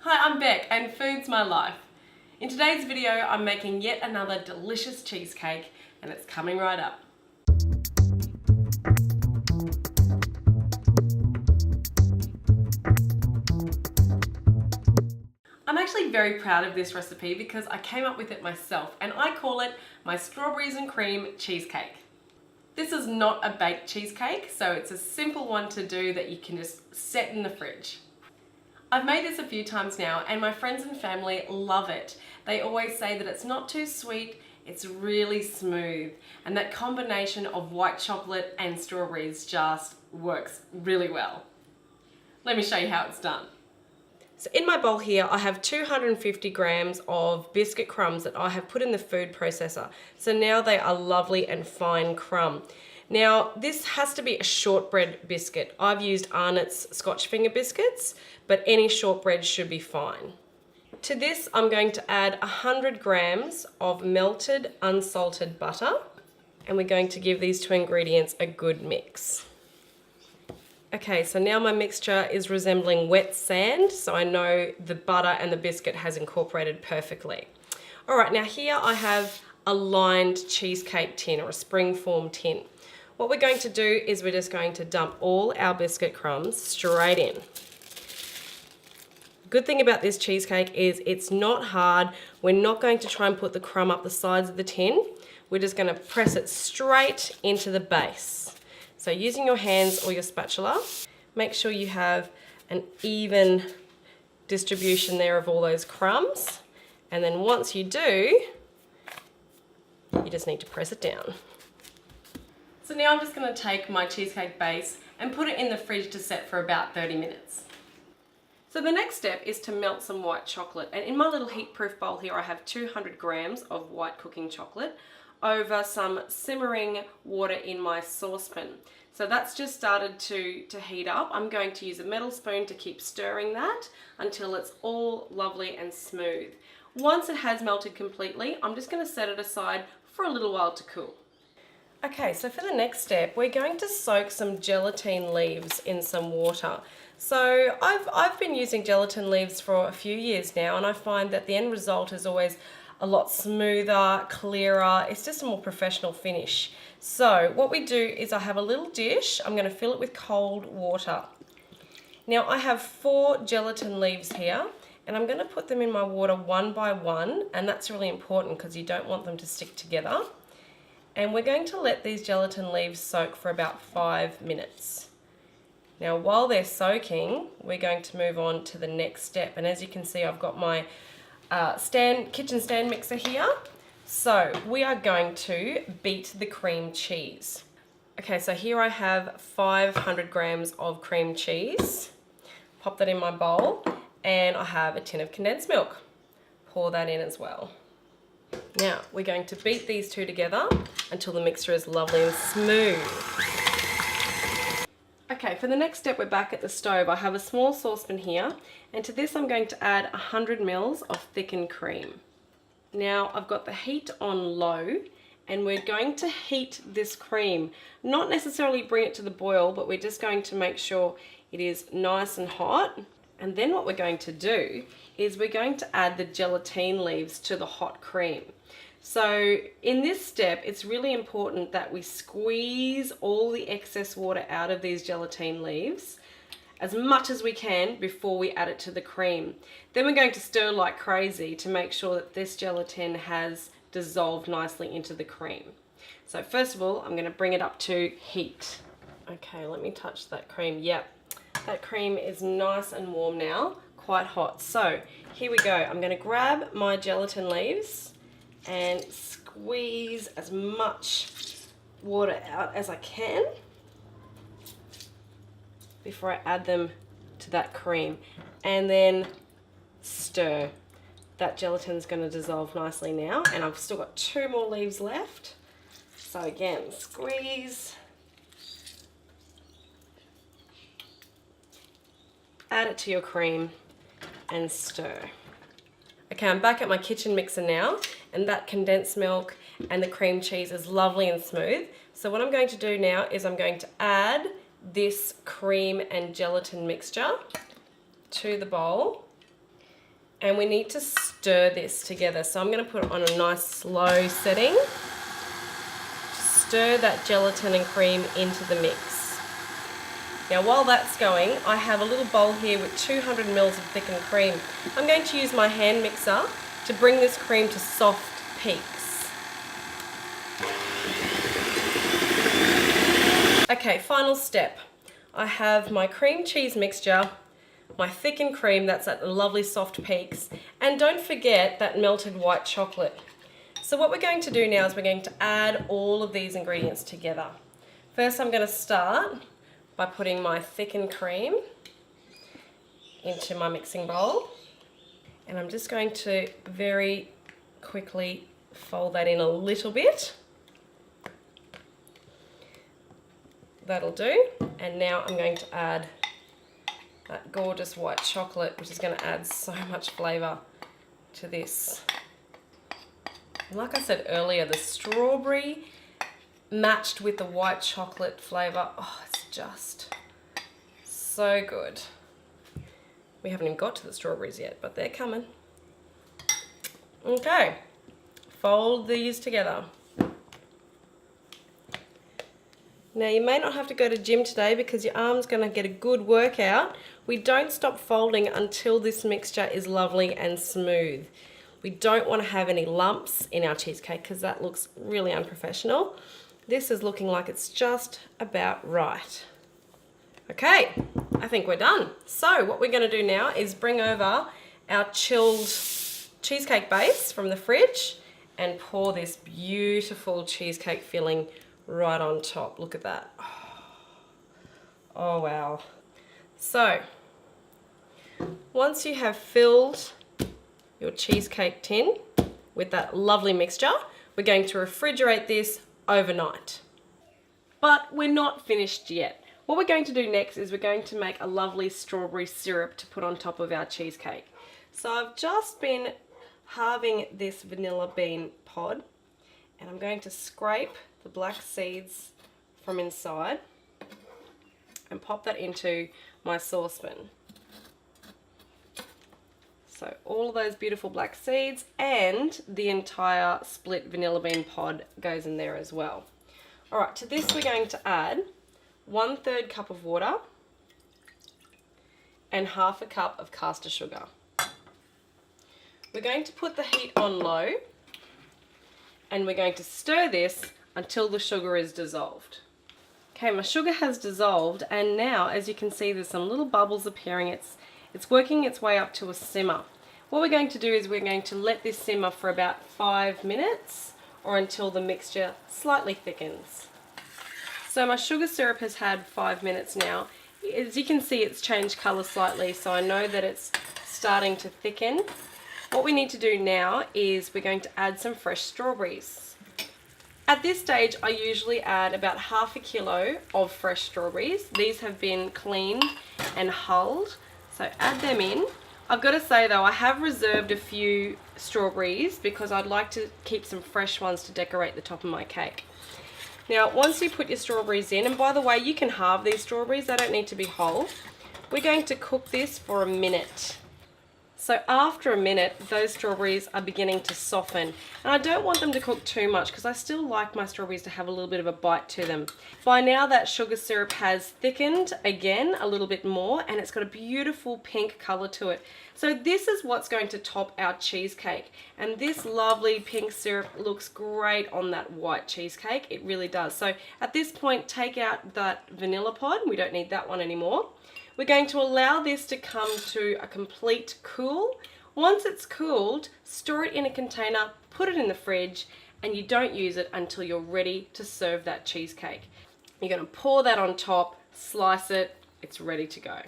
Hi, I'm Beck and food's my life. In today's video, I'm making yet another delicious cheesecake and it's coming right up. I'm actually very proud of this recipe because I came up with it myself and I call it my strawberries and cream cheesecake. This is not a baked cheesecake, so it's a simple one to do that you can just set in the fridge. I've made this a few times now and my friends and family love it. They always say that it's not too sweet, it's really smooth, and that combination of white chocolate and strawberries just works really well. Let me show you how it's done. So in my bowl here, I have 250 grams of biscuit crumbs that I have put in the food processor. So now they are lovely and fine crumb. Now, this has to be a shortbread biscuit. I've used Arnott's Scotch finger biscuits, but any shortbread should be fine. To this, I'm going to add 100 grams of melted unsalted butter, and we're going to give these two ingredients a good mix. Okay, so now my mixture is resembling wet sand, so I know the butter and the biscuit has incorporated perfectly. All right, now here I have a lined cheesecake tin or a spring form tin. What we're going to do is we're just going to dump all our biscuit crumbs straight in. Good thing about this cheesecake is it's not hard. We're not going to try and put the crumb up the sides of the tin. We're just going to press it straight into the base. So using your hands or your spatula, make sure you have an even distribution there of all those crumbs. And then once you do, you just need to press it down. So now I'm just going to take my cheesecake base and put it in the fridge to set for about 30 minutes. So the next step is to melt some white chocolate. And in my little heat-proof bowl here, I have 200 grams of white cooking chocolate over some simmering water in my saucepan. So that's just started to heat up. I'm going to use a metal spoon to keep stirring that until it's all lovely and smooth. Once it has melted completely, I'm just going to set it aside for a little while to cool. Okay, so for the next step, we're going to soak some gelatine leaves in some water. So I've been using gelatin leaves for a few years now, and I find that the end result is always a lot smoother, clearer. It's just a more professional finish. So what we do is I have a little dish. I'm going to fill it with cold water. Now I have 4 gelatin leaves here, and I'm going to put them in my water one by one, and that's really important because you don't want them to stick together. And we're going to let these gelatin leaves soak for about 5 minutes. Now while they're soaking, we're going to move on to the next step. And as you can see, I've got my kitchen stand mixer here. So we are going to beat the cream cheese. Okay, so here I have 500 grams of cream cheese. Pop that in my bowl, and I have a tin of condensed milk. Pour that in as well. Now we're going to beat these two together until the mixture is lovely and smooth. Okay, for the next step, we're back at the stove. I have a small saucepan here, and to this I'm going to add 100 mils of thickened cream. Now I've got the heat on low, and we're going to heat this cream. Not necessarily bring it to the boil, but we're just going to make sure it is nice and hot. And then what we're going to do is we're going to add the gelatine leaves to the hot cream. So in this step, it's really important that we squeeze all the excess water out of these gelatine leaves as much as we can before we add it to the cream. Then we're going to stir like crazy to make sure that this gelatin has dissolved nicely into the cream. So first of all, I'm going to bring it up to heat. Okay, let me touch that cream. Yep, that cream is nice and warm now, quite hot. So here we go. I'm going to grab my gelatin leaves and squeeze as much water out as I can before I add them to that cream, and then stir. That gelatin's going to dissolve nicely now, and I've still got 2 more leaves left. So again, squeeze, add it to your cream and stir. Okay, I'm back at my kitchen mixer now, and that condensed milk and the cream cheese is lovely and smooth. So what I'm going to do now is I'm going to add this cream and gelatin mixture to the bowl, And we need to stir this together. So I'm going to put it on a nice slow setting. Stir that gelatin and cream into the mix. Now while that's going, I have a little bowl here with 200 ml of thickened cream. I'm going to use my hand mixer to bring this cream to soft peaks. Okay, final step. I have my cream cheese mixture, my thickened cream that's at the lovely soft peaks, and don't forget that melted white chocolate. So what we're going to do now is we're going to add all of these ingredients together. First I'm going to start by putting my thickened cream into my mixing bowl, and I'm just going to very quickly fold that in a little bit. That'll do. And now I'm going to add that gorgeous white chocolate, which is going to add so much flavour to this. And like I said earlier, the strawberry matched with the white chocolate flavour, oh, it's just so good. We haven't even got to the strawberries yet, but they're coming. Okay, fold these together. Now you may not have to go to gym today because your arm's going to get a good workout. We don't stop folding until this mixture is lovely and smooth. We don't want to have any lumps in our cheesecake because that looks really unprofessional. This is looking like it's just about right. Okay, I think we're done. So what we're going to do now is bring over our chilled cheesecake base from the fridge and pour this beautiful cheesecake filling right on top. Look at that. Oh wow. So once you have filled your cheesecake tin with that lovely mixture, we're going to refrigerate this overnight. But we're not finished yet. What we're going to do next is we're going to make a lovely strawberry syrup to put on top of our cheesecake. So I've just been halving this vanilla bean pod, and I'm going to scrape the black seeds from inside and pop that into my saucepan. So all of those beautiful black seeds and the entire split vanilla bean pod goes in there as well. Alright, to this we're going to add 1/3 cup of water and 1/2 cup of caster sugar. We're going to put the heat on low and we're going to stir this until the sugar is dissolved. Okay, my sugar has dissolved, and now as you can see there's some little bubbles appearing. It's working its way up to a simmer. What we're going to do is we're going to let this simmer for about 5 minutes or until the mixture slightly thickens. So my sugar syrup has had 5 minutes now. As you can see, it's changed colour slightly, so I know that it's starting to thicken. What we need to do now is we're going to add some fresh strawberries. At this stage, I usually add about 1/2 kilo of fresh strawberries. These have been cleaned and hulled, so add them in. I've got to say though, I have reserved a few strawberries because I'd like to keep some fresh ones to decorate the top of my cake. Now, once you put your strawberries in, and by the way, you can halve these strawberries, they don't need to be whole. We're going to cook this for a minute. So after a minute, those strawberries are beginning to soften. And I don't want them to cook too much because I still like my strawberries to have a little bit of a bite to them. By now that sugar syrup has thickened again a little bit more, and it's got a beautiful pink color to it. So this is what's going to top our cheesecake. And this lovely pink syrup looks great on that white cheesecake. It really does. So at this point, take out that vanilla pod. We don't need that one anymore. We're going to allow this to come to a complete cool. Once it's cooled, store it in a container, put it in the fridge, and you don't use it until you're ready to serve that cheesecake. You're going to pour that on top, slice it, it's ready to go.